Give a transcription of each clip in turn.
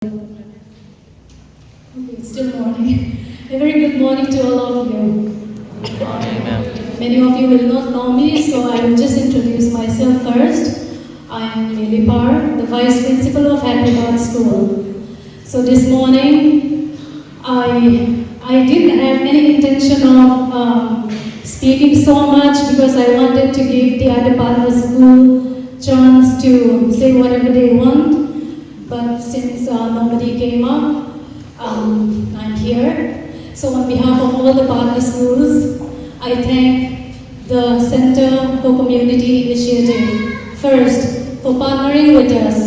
Okay, it's still morning. A very good morning to all of you. Good morning, ma'am. Many of you will not know me, so I will just introduce myself first. I am Lily Parr, the Vice Principal of Happy Heart School. So this morning, I didn't have any intention of speaking so much because I wanted to give the other partner school chance to say whatever they want. But since nobody came up, I'm here. So on behalf of all the partner schools, I thank the Center for Community Initiative first for partnering with us.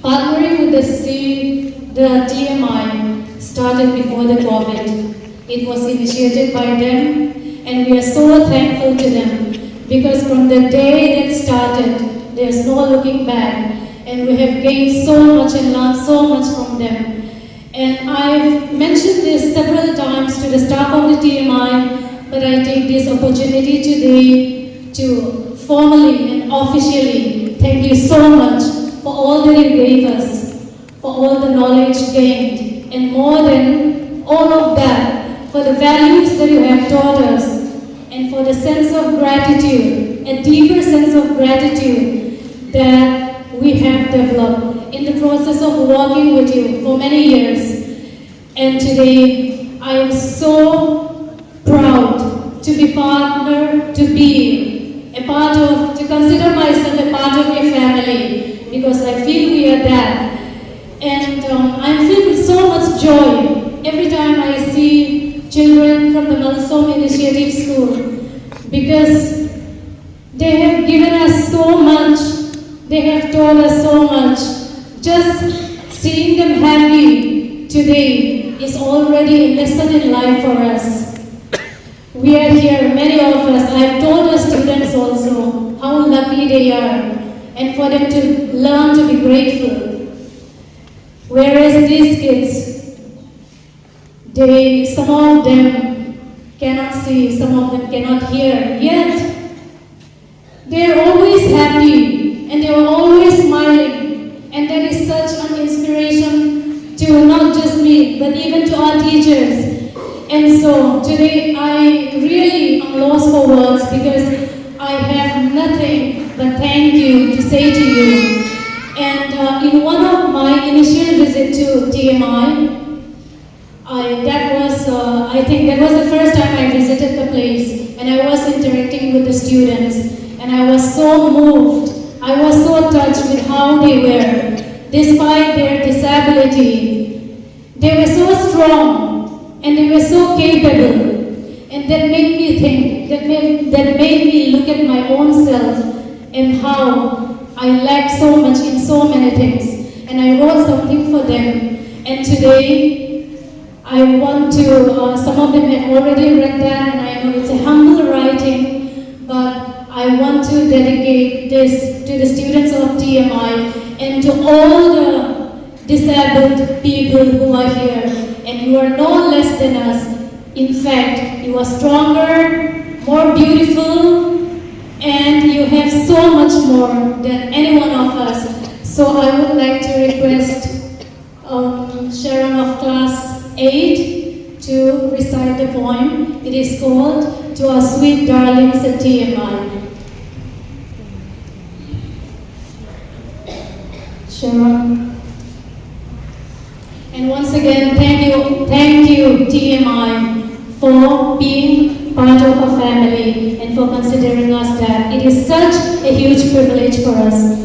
Partnering with the TMI started before the COVID. It was initiated by them, and we are so thankful to them because from the day that started, there's no looking back, and we have gained so much and learned so much from them. And I've mentioned this several times to the staff of the TMI, but I take this opportunity today to formally and officially thank you so much for all that you gave us, for all the knowledge gained, and more than all of that, for the values that you have taught us, and for the sense of gratitude, a deeper sense of gratitude that we have developed in the process of working with you for many years. And today, I am so proud to be to consider myself a part of your family, because I feel we are that. And I'm filled with so much joy every time I see children from the Malsom Initiative School, because they have given us so much, they have taught us so much. Just seeing them happy today is already a lesson in life for us. We are here, many of us, I've told our students also how lucky they are, and for them to learn to be grateful. Whereas these kids, some of them cannot see, some of them cannot hear, yet they're always happy and they're always smiling, and that is such an inspiration to not just me, but even to our teachers. And so today I really am lost for words because I have nothing but thank you to say to you. And in one of my initial visits to TMI, I think that was the first time I visited the place, and I was interacting with the students, and I was so moved. I was so touched with how they were. Despite their disability, they were so strong and they were so capable. And that made me think, that made me look at my own self and how I lacked so much in so many things. And I wrote something for them. And today, I want to, some of them have already read that, and I know it's a humble writing, but I want to dedicate this to the students of TMI and to all the disabled people who are here. And you are no less than us. In fact, you are stronger, more beautiful, and you have so much more than any one of us. So I would like to request Sharon of class 8 to recite the poem. It is called To Our Sweet Darlings at TMI. Sharon. And once again, thank you TMI for being part of our family and for considering us that. It is such a huge privilege for us.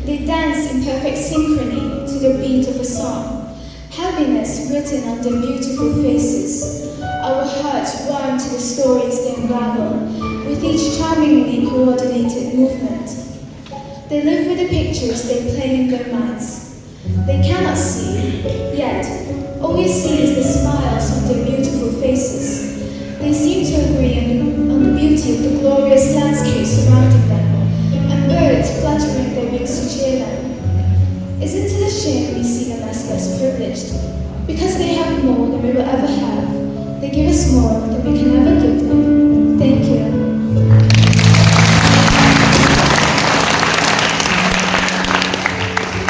They dance in perfect synchrony to the beat of a song. Happiness written on their beautiful faces. Our hearts warm to the stories they unravel with each charmingly coordinated movement. They live with the pictures they play in their minds. They cannot see, yet all we see is the smiles on their beautiful faces. They seem to agree on the beauty of the glorious landscape surrounding them, and birds fluttering their wings to cheer them. Isn't it a shame we see them as less privileged? Because they have more than we will ever have. They give us more than we can